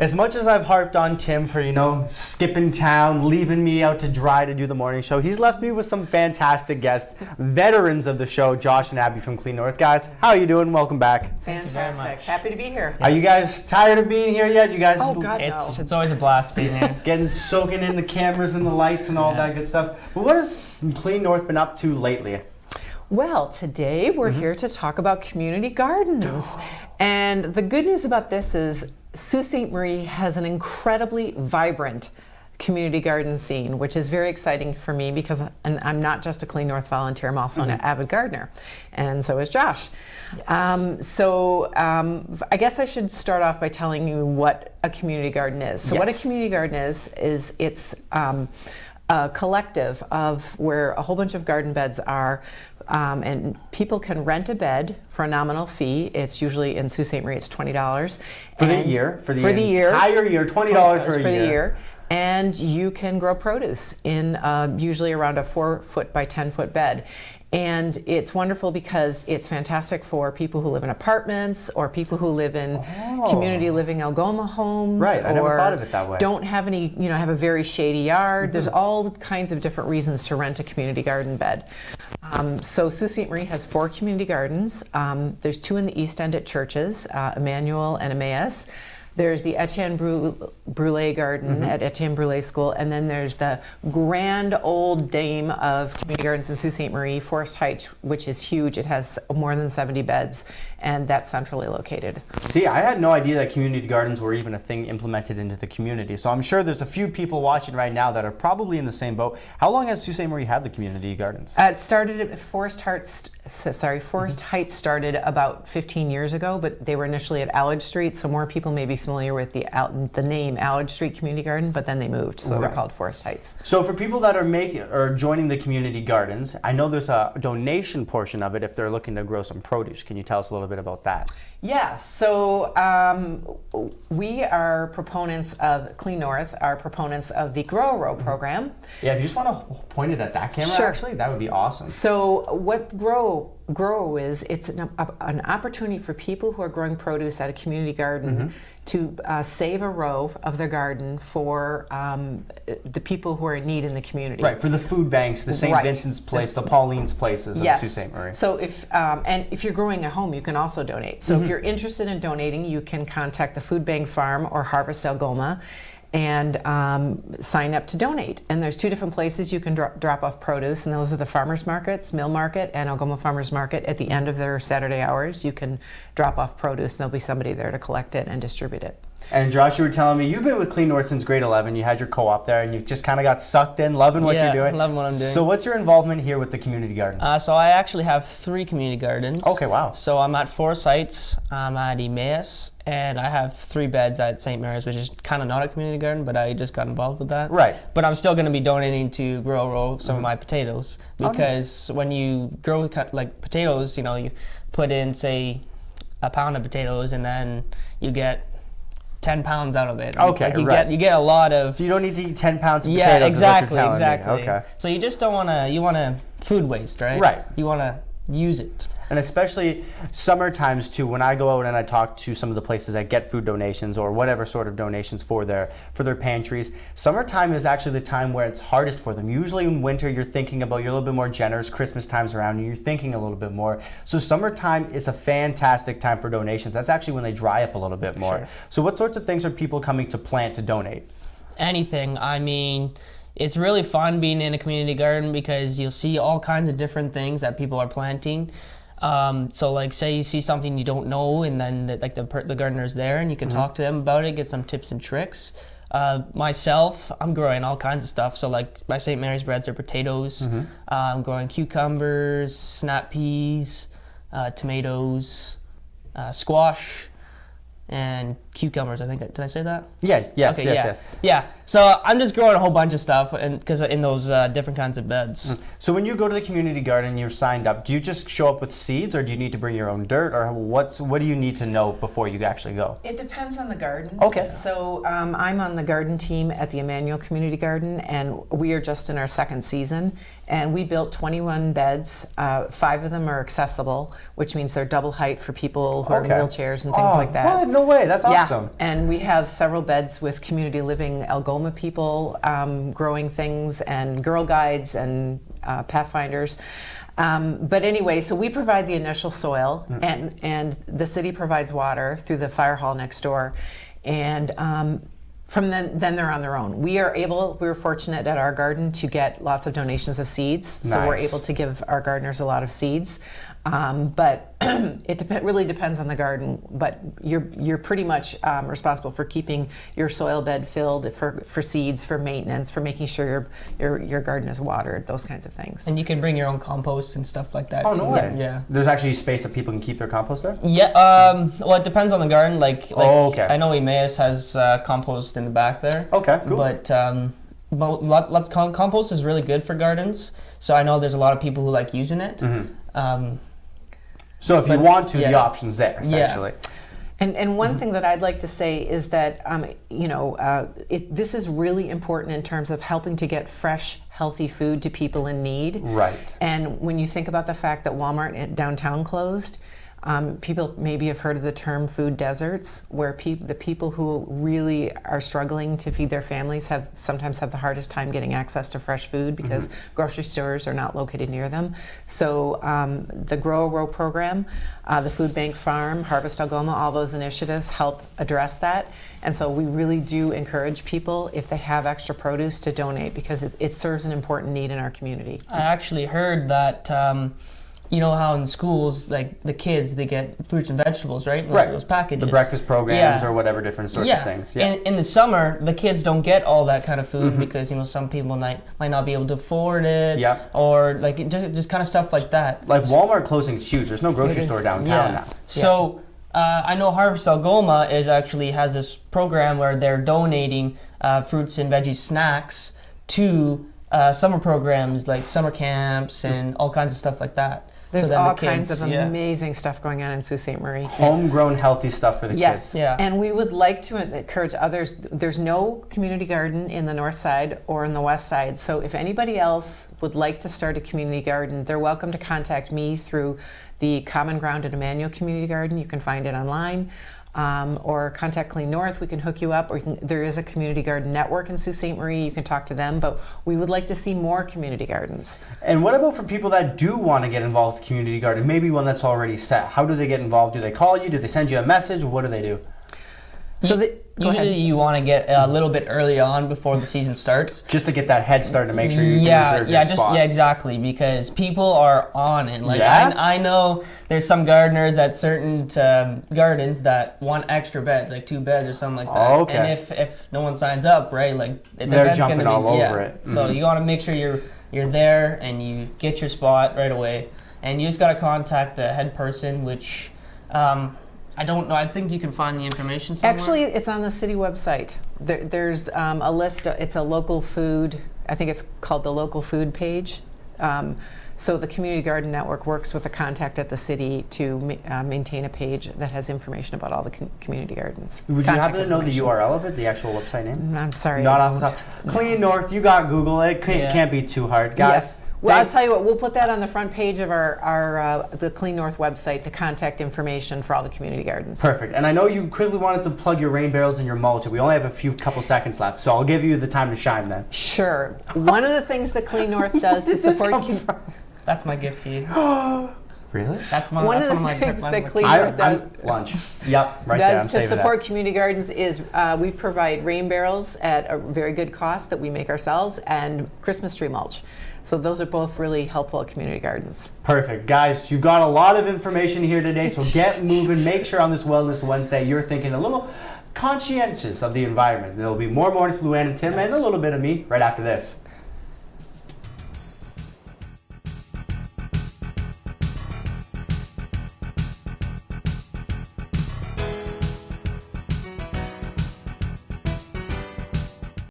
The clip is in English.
As much as I've harped on Tim for, skipping town, leaving me out to dry to do the morning show, he's left me with some fantastic guests, veterans of the show, Josh and Abby from Clean North. Guys, how are you doing? Welcome back. Fantastic. Happy to be here. Are you guys tired of being here yet? You guys? Oh, God, It's always a blast being here. soaking in the cameras and the lights and all that good stuff. But what has Clean North been up to lately? Well, today we're here to talk about community gardens. And the good news about this is Sault Ste. Marie has an incredibly vibrant community garden scene, which is very exciting for me because I'm not just a Clean North volunteer, I'm also an avid gardener. And so is Josh. Yes. I guess I should start off by telling you what a community garden is. So what a community garden is it's a collective of where a whole bunch of garden beds are, and people can rent a bed for a nominal fee. It's usually in Sault Ste. Marie, it's $20 for the year. For the entire year, $20 for the year. And you can grow produce in usually around a 4-foot by 10-foot bed. And it's wonderful because it's fantastic for people who live in apartments or people who live in community living Algoma homes. Right, I never thought of it that way. Don't have any, have a very shady yard. There's all kinds of different reasons to rent a community garden bed. So Sault Ste. Marie has 4 community gardens. There's 2 in the East End at churches, Emmanuel and Emmaus. There's the Etienne Brule Garden at Etienne Brule School, and then there's the grand old dame of community gardens in Sault Ste. Marie, Forest Heights, which is huge. It has more than 70 beds, and that's centrally located. See, I had no idea that community gardens were even a thing implemented into the community, so I'm sure there's a few people watching right now that are probably in the same boat. How long has Sault Ste. Marie had the community gardens? It started at Forest Heights started about 15 years ago, but they were initially at Allard Street, so more people may be familiar with the name Allard Street Community Garden, but then they moved, so they're called Forest Heights. So for people that are joining the community gardens, I know there's a donation portion of it if they're looking to grow some produce. Can you tell us a little bit about that? Yeah, so we are proponents of Clean North, are proponents of the Grow a Row program. Yeah, if you just want to point it at that camera, actually, that would be awesome. So what Grow is, it's an opportunity for people who are growing produce at a community garden to save a row of their garden for the people who are in need in the community. Right, for the food banks, the St. Vincent's Place, the Pauline's Places of Sault Ste. Marie. So if you're growing at home, you can also donate. So if you're interested in donating, you can contact the Food Bank Farm or Harvest Algoma and sign up to donate. And there's 2 different places you can drop off produce, and those are the farmers markets, Mill Market and Algoma Farmers Market. At the end of their Saturday hours, you can drop off produce, and there'll be somebody there to collect it and distribute it. And Josh, you were telling me you've been with Clean North since grade 11. You had your co-op there, and you just kind of got sucked in, loving what you're doing. Yeah, loving what I'm doing. So what's your involvement here with the community gardens? So I actually have 3 community gardens. Okay, wow. So I'm at Forest Heights, I'm at Emmaus, and I have 3 beds at St. Mary's, which is kind of not a community garden, but I just got involved with that. Right. But I'm still going to be donating to Grow a Row some of my potatoes, because when you grow like potatoes, you put in, say, a pound of potatoes, and then you get 10 pounds out of it. Okay, you get a lot of. You don't need to eat 10 pounds of potatoes. Yeah, exactly. Me. Okay. So you just don't want to. You want to food waste, right? Right. You want to use it. And especially summer times too, when I go out and I talk to some of the places that get food donations or whatever sort of donations for their pantries, summertime is actually the time where it's hardest for them. Usually in winter you're a little bit more generous, Christmas time's around and you're thinking a little bit more. So summertime is a fantastic time for donations. That's actually when they dry up a little bit more. Sure. So what sorts of things are people coming to plant to donate? Anything. I mean, it's really fun being in a community garden because you'll see all kinds of different things that people are planting. So like say you see something you don't know, and then the gardener's there and you can talk to them about it, get some tips and tricks. Myself, I'm growing all kinds of stuff. So like my St. Mary's breads are potatoes. I'm growing cucumbers, snap peas, tomatoes, squash, and cucumbers. I think, did I say that? Yeah, yes, okay, yes. Yeah, so I'm just growing a whole bunch of stuff because in those different kinds of beds. So when you go to the community garden and you're signed up, do you just show up with seeds, or do you need to bring your own dirt, or what do you need to know before you actually go? It depends on the garden. Okay. So I'm on the garden team at the Emmanuel Community Garden, and we are just in our 2nd season. And we built 21 beds. 5 of them are accessible, which means they're double height for people who are in wheelchairs and things like that. What? No way. That's awesome. Awesome. And we have several beds with community living Algoma people growing things, and Girl Guides and Pathfinders. But anyway, so we provide the initial soil, and the city provides water through the fire hall next door, and from then they're on their own. We're fortunate at our garden to get lots of donations of seeds, so we're able to give our gardeners a lot of seeds. But it really depends on the garden. But you're pretty much responsible for keeping your soil bed filled, for seeds, for maintenance, for making sure your garden is watered, those kinds of things. And you can bring your own compost and stuff like that. Oh, too. no way. Yeah. There's actually space that people can keep their compost there? Yeah. Well, it depends on the garden. Like okay. I know Emmaus has compost in the back there. Okay, cool. But compost is really good for gardens. So I know there's a lot of people who like using it. So if you want to, the option's there, essentially. Yeah. And one thing that I'd like to say is that, this is really important in terms of helping to get fresh, healthy food to people in need. Right. And when you think about the fact that Walmart downtown closed, people maybe have heard of the term food deserts, where the people who really are struggling to feed their families sometimes have the hardest time getting access to fresh food because grocery stores are not located near them. So the Grow a Row program, the Food Bank Farm, Harvest Algoma, all those initiatives help address that. And so we really do encourage people, if they have extra produce, to donate, because it serves an important need in our community. I actually heard that you know how in schools, like the kids, they get fruits and vegetables, right? Those packages. The breakfast programs or whatever different sorts of things. Yeah. In the summer, the kids don't get all that kind of food because, some people might not be able to afford it. Yeah. Or like just kind of stuff like that. Like Walmart closing is huge. There's no grocery store downtown now. So I know Harvest Algoma has this program where they're donating fruits and veggie snacks to summer programs like summer camps and all kinds of stuff like that. There's all kinds of amazing stuff going on in Sault Ste. Marie. Homegrown, healthy stuff for the kids. Yes, and we would like to encourage others. There's no community garden in the north side or in the west side, so if anybody else would like to start a community garden, they're welcome to contact me through the Common Ground at Emmanuel Community Garden. You can find it online. Or contact Clean North, we can hook you up, or there is a community garden network in Sault Ste. Marie, you can talk to them, but we would like to see more community gardens. And what about for people that do want to get involved with community garden, maybe one that's already set? How do they get involved? Do they call you? Do they send you a message? What do they do? So usually you want to get a little bit early on before the season starts. Just to get that head start to make sure you reserve your spot. Yeah, exactly, because people are on it. Like I know there's some gardeners at certain gardens that want extra beds, like 2 beds or something like that. Okay. And if no one signs up, right, like they're jumping all over it. So you want to make sure you're there and you get your spot right away, and you just got to contact the head person, which. I don't know. I think you can find the information somewhere. Actually, it's on the city website. There's a list. It's a local food. I think it's called the local food page. So the Community Garden Network works with a contact at the city to maintain a page that has information about all the community gardens. Would you happen to know the URL of it, the actual website name? I'm sorry. Not off the top. Clean North, you got Google. It can't be too hard, guys. Yes. Well, I'll tell you what, we'll put that on the front page of the Clean North website, the contact information for all the community gardens. Perfect. And I know you quickly wanted to plug your rain barrels and your mulch. We only have couple seconds left, so I'll give you the time to shine then. Sure. One of the things that Clean North does to support... That's my gift to you. Really? That's one of my things that Clean North does. Lunch. Yep, right there. I'm saving to support community gardens is we provide rain barrels at a very good cost that we make ourselves, and Christmas tree mulch. So those are both really helpful at community gardens. Perfect. Guys, you've got a lot of information here today, so get moving. Make sure on this Wellness Wednesday you're thinking a little conscientious of the environment. There will be more Mornings with Luann and Tim and a little bit of me right after this.